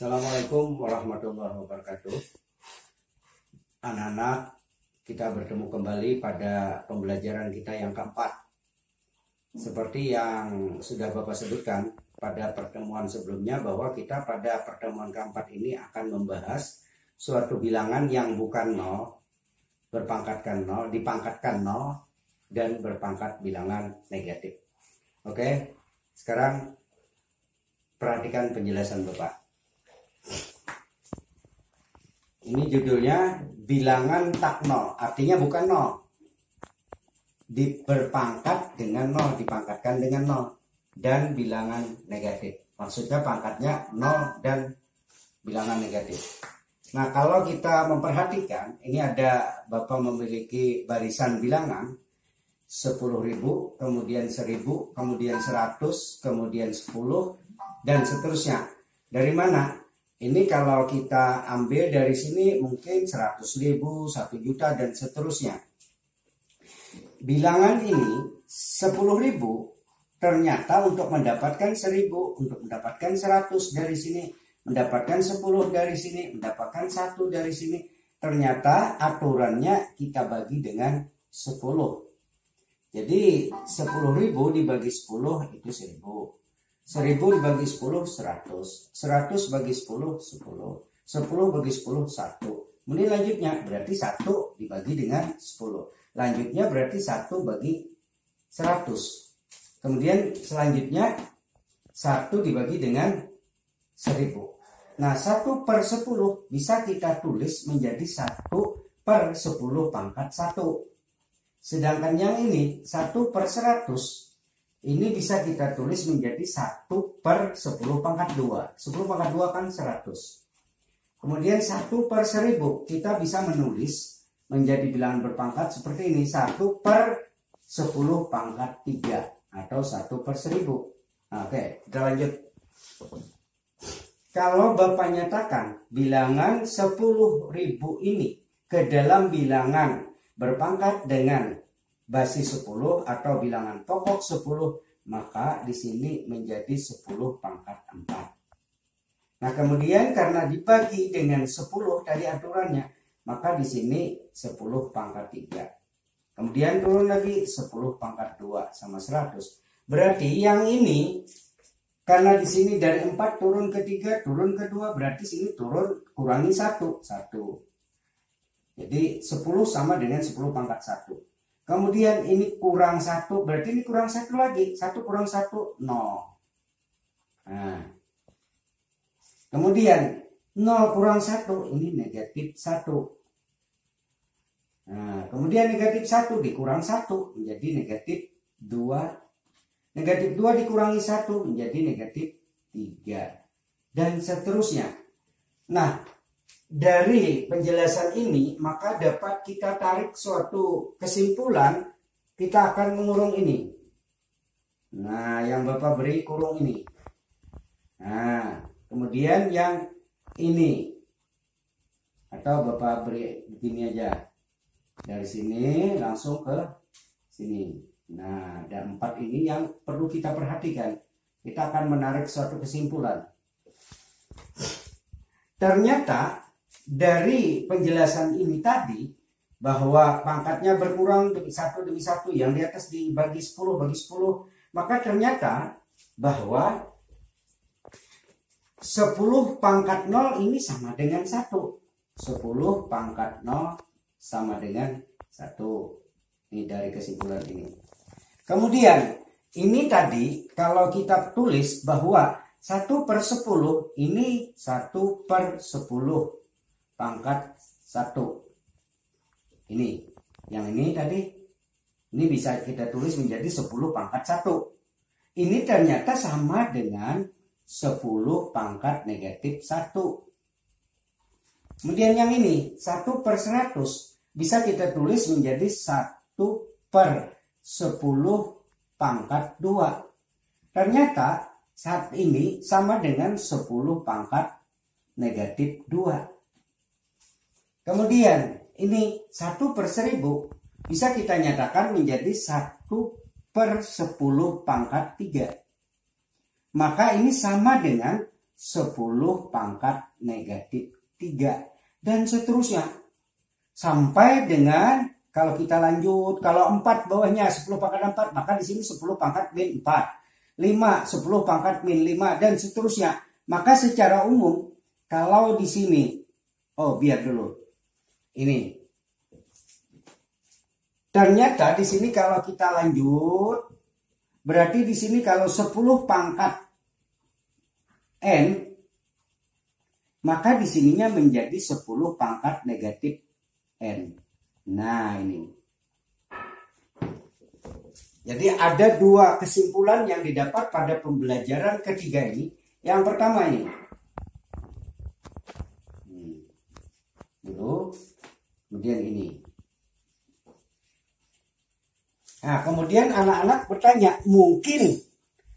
Assalamualaikum warahmatullahi wabarakatuh. Anak-anak, kita bertemu kembali pada pembelajaran kita yang keempat. Seperti yang sudah Bapak sebutkan pada pertemuan sebelumnya, bahwa kita pada pertemuan keempat ini akan membahas suatu bilangan yang bukan 0, berpangkatkan 0, dipangkatkan 0, dan berpangkat bilangan negatif. Oke, sekarang perhatikan penjelasan Bapak. Ini judulnya bilangan tak 0, artinya bukan 0. Berpangkat dengan 0, dipangkatkan dengan 0. Dan bilangan negatif. Maksudnya pangkatnya 0 dan bilangan negatif. Nah, kalau kita memperhatikan, ini ada Bapak memiliki barisan bilangan 10.000, kemudian 1.000, kemudian 100, kemudian 10, dan seterusnya. Dari mana? Ini kalau kita ambil dari sini mungkin 100.000, 1 juta, dan seterusnya. Bilangan ini 10.000 ternyata untuk mendapatkan 1.000, untuk mendapatkan 100 dari sini, mendapatkan 10 dari sini, mendapatkan 1 dari sini. Ternyata aturannya kita bagi dengan 10. Jadi 10.000 dibagi 10 itu 1.000. 1.000 dibagi 10, 100. 100 bagi 10, 10. 10 bagi 10, 1. Kemudian lanjutnya berarti 1 dibagi dengan 10. Lanjutnya berarti 1 bagi 100. Kemudian selanjutnya 1 dibagi dengan 1.000. Nah, 1 per 10 bisa kita tulis menjadi 1 per 10 pangkat 1. Sedangkan yang ini 1 per 100 ini bisa kita tulis menjadi 1 per 10 pangkat 2. 10 pangkat 2 kan 100. Kemudian 1 per 1.000 kita bisa menulis menjadi bilangan berpangkat seperti ini. 1 per 10 pangkat 3 atau 1 per 1.000. Nah, oke, kita lanjut. Kalau Bapak nyatakan bilangan 10.000 ini ke dalam bilangan berpangkat dengan basis 10 atau bilangan pokok 10, maka di sini menjadi 10 pangkat 4. Nah, kemudian karena dibagi dengan 10 tadi aturannya, maka di sini 10 pangkat 3. Kemudian turun lagi 10 pangkat 2 sama 100. Berarti yang ini karena di sini dari 4 turun ke 3, turun ke 2, berarti sini turun kurangi 1. Jadi 10 sama dengan 10 pangkat 1. Kemudian ini kurang 1, berarti ini kurang 1 lagi. 1 kurang 1, 0. Nah, kemudian 0 kurang 1, ini negatif 1. Nah, kemudian negatif 1 dikurang 1 menjadi negatif 2. Negatif 2 dikurangi 1 menjadi negatif 3. Dan seterusnya. Nah, dari penjelasan ini maka dapat kita tarik suatu kesimpulan. Kita akan mengurung ini. Nah, yang Bapak beri kurung ini. Nah, kemudian yang ini atau Bapak beri begini aja. Dari sini langsung ke sini. Nah, ada 4 ini yang perlu kita perhatikan. Kita akan menarik suatu kesimpulan. Ternyata dari penjelasan ini tadi bahwa pangkatnya berkurang satu demi satu, yang di atas dibagi 10 bagi 10, maka ternyata bahwa 10 pangkat 0 ini sama dengan 1. 10 pangkat 0 sama dengan 1. Ini dari kesimpulan ini. Kemudian ini tadi kalau kita tulis bahwa 1 per 10 ini 1 per 10 pangkat 1. Ini, yang ini tadi, ini bisa kita tulis menjadi 10 pangkat 1. Ini ternyata sama dengan 10 pangkat negatif 1. Kemudian yang ini, 1 per 100, bisa kita tulis menjadi 1 per 10 pangkat 2. Ternyata saat ini sama dengan 10 pangkat negatif 2. Kemudian ini 1 per 1.000 bisa kita nyatakan menjadi 1 per 10 pangkat 3. Maka ini sama dengan 10 pangkat negatif 3. Dan seterusnya. Sampai dengan, kalau kita lanjut, kalau 4 bawahnya 10 pangkat 4, maka di sini 10 pangkat min 4. 5, 10 pangkat min 5, dan seterusnya. Maka secara umum, kalau di sini, biar dulu. Ini. Ternyata di sini kalau kita lanjut, berarti di sini kalau 10 pangkat N, maka di sininya menjadi 10 pangkat negatif N. Nah, ini. Jadi ada dua kesimpulan yang didapat pada pembelajaran ketiga ini. Yang pertama ini. Dulu, kemudian ini. Nah, kemudian anak-anak bertanya, mungkin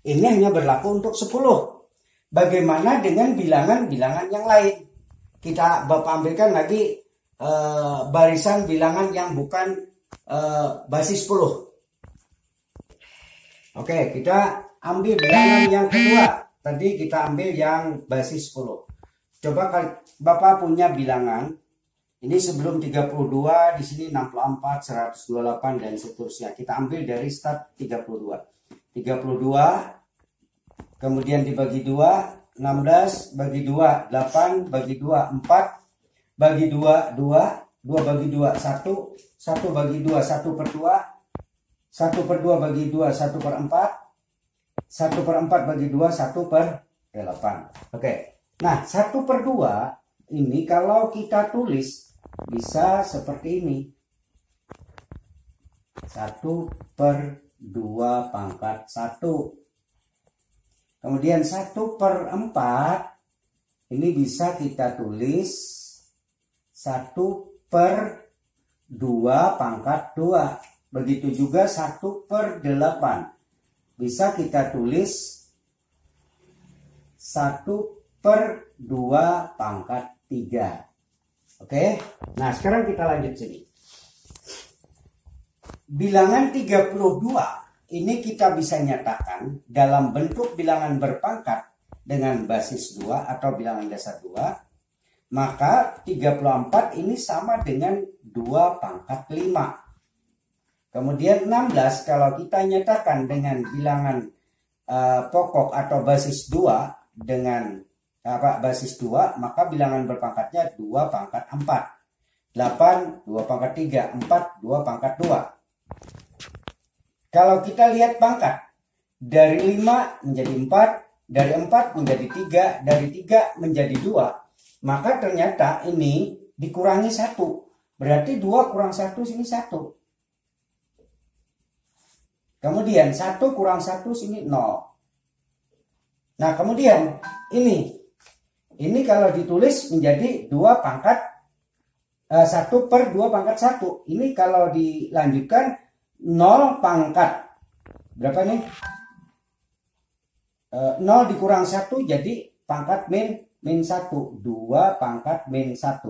ini hanya berlaku untuk 10. Bagaimana dengan bilangan-bilangan yang lain? Bapak ambilkan lagi barisan bilangan yang bukan basis 10. Oke, kita ambil bilangan yang kedua. Tadi kita ambil yang basis 10. Coba Bapak punya bilangan. Ini sebelum 32, di sini 64, 128, dan seterusnya. Kita ambil dari start 32. 32, kemudian dibagi 2, 16, bagi 2, 8, bagi 2, 4, bagi 2, 2, 2 bagi 2, 1, 1 bagi 2, 1 per 2, 1 per 2 bagi 2, 1 per 4, 1 per 4 bagi 2, 1 per 8. Oke, nah 1 per 2 ini kalau kita tulis bisa seperti ini. 1 per 2 pangkat 1. Kemudian 1 per 4 ini bisa kita tulis 1 per 2 pangkat 2. Begitu juga 1 per 8. Bisa kita tulis 1 per 2 pangkat 3. Oke, nah sekarang kita lanjut sini. Bilangan 32 ini kita bisa nyatakan dalam bentuk bilangan berpangkat dengan basis 2 atau bilangan dasar 2. Maka 34 ini sama dengan 2 pangkat 5. Kemudian 16 kalau kita nyatakan dengan bilangan pokok atau basis 2 dengan basis 2, maka bilangan berpangkatnya 2 pangkat 4. 8, 2 pangkat 3, 4, 2 pangkat 2. Kalau kita lihat pangkat, dari 5 menjadi 4, dari 4 menjadi 3, dari 3 menjadi 2, maka ternyata ini dikurangi 1. Berarti 2 kurang 1 sini 1. Kemudian 1 kurang 1 sini 0. Nah kemudian ini kalau ditulis menjadi 2 pangkat 1 per 2 pangkat 1. Ini kalau dilanjutkan 0 pangkat berapa nih? 0 dikurang 1 jadi pangkat min 1. 2 pangkat min 1.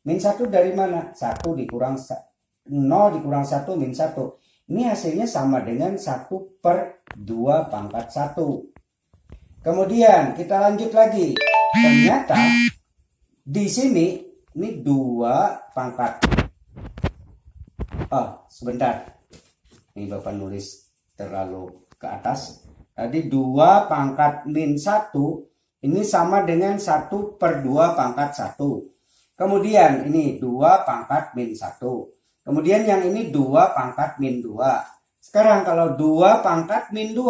Min 1 dari mana? 1 dikurang 0 dikurang 1 min 1. Ini hasilnya sama dengan 1 per 2 pangkat 1. Kemudian kita lanjut lagi. Ternyata di sini ini 2 pangkat. Sebentar. Ini Bapak nulis terlalu ke atas. Tadi 2 pangkat min 1 ini sama dengan 1 per 2 pangkat 1. Kemudian ini 2 pangkat min 1. Kemudian yang ini 2 pangkat min 2. Sekarang kalau 2 pangkat min 2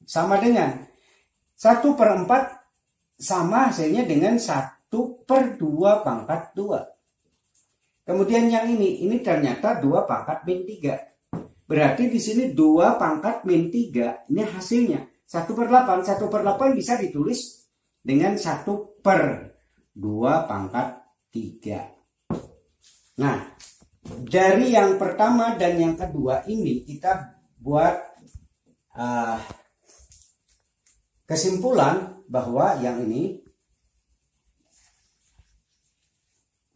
sama dengan 1 per 4 sama hasilnya dengan 1 per 2 pangkat 2. Kemudian yang ini ternyata 2 pangkat min 3. Berarti di sini 2 pangkat min 3 ini hasilnya 1 per 8. 1 per 8 bisa ditulis dengan 1 per 2 pangkat 3. Nah, dari yang pertama dan yang kedua ini kita buat kesimpulan bahwa yang ini.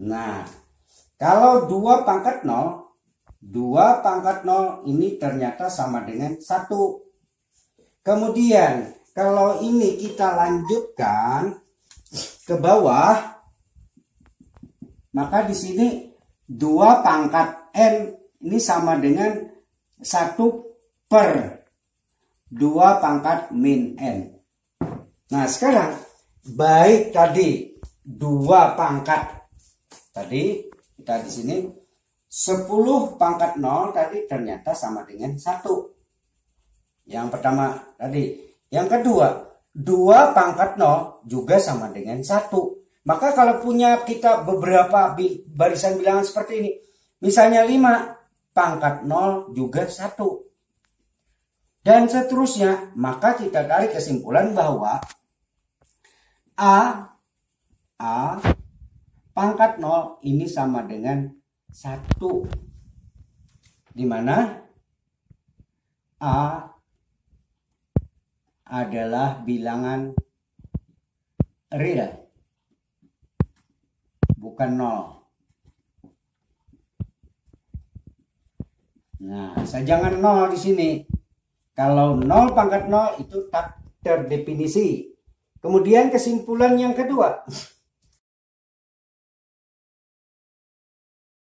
Nah, kalau 2 pangkat 0, 2 pangkat 0 ini ternyata sama dengan 1. Kemudian kalau ini kita lanjutkan ke bawah, maka di sini 2 pangkat N ini sama dengan 1 per 2 pangkat min N. Nah sekarang baik tadi 2 pangkat tadi kita di sini 10 pangkat 0 tadi ternyata sama dengan 1. Yang pertama tadi. Yang kedua 2 pangkat 0 juga sama dengan 1. Maka kalau punya kita beberapa barisan bilangan seperti ini, misalnya 5 pangkat 0 juga 1. Dan seterusnya, maka kita tarik kesimpulan bahwa A pangkat 0 ini sama dengan 1. Di mana A adalah bilangan real, bukan 0. Nah, jangan 0 di sini. Kalau 0 pangkat 0 itu tak terdefinisi. Kemudian kesimpulan yang kedua,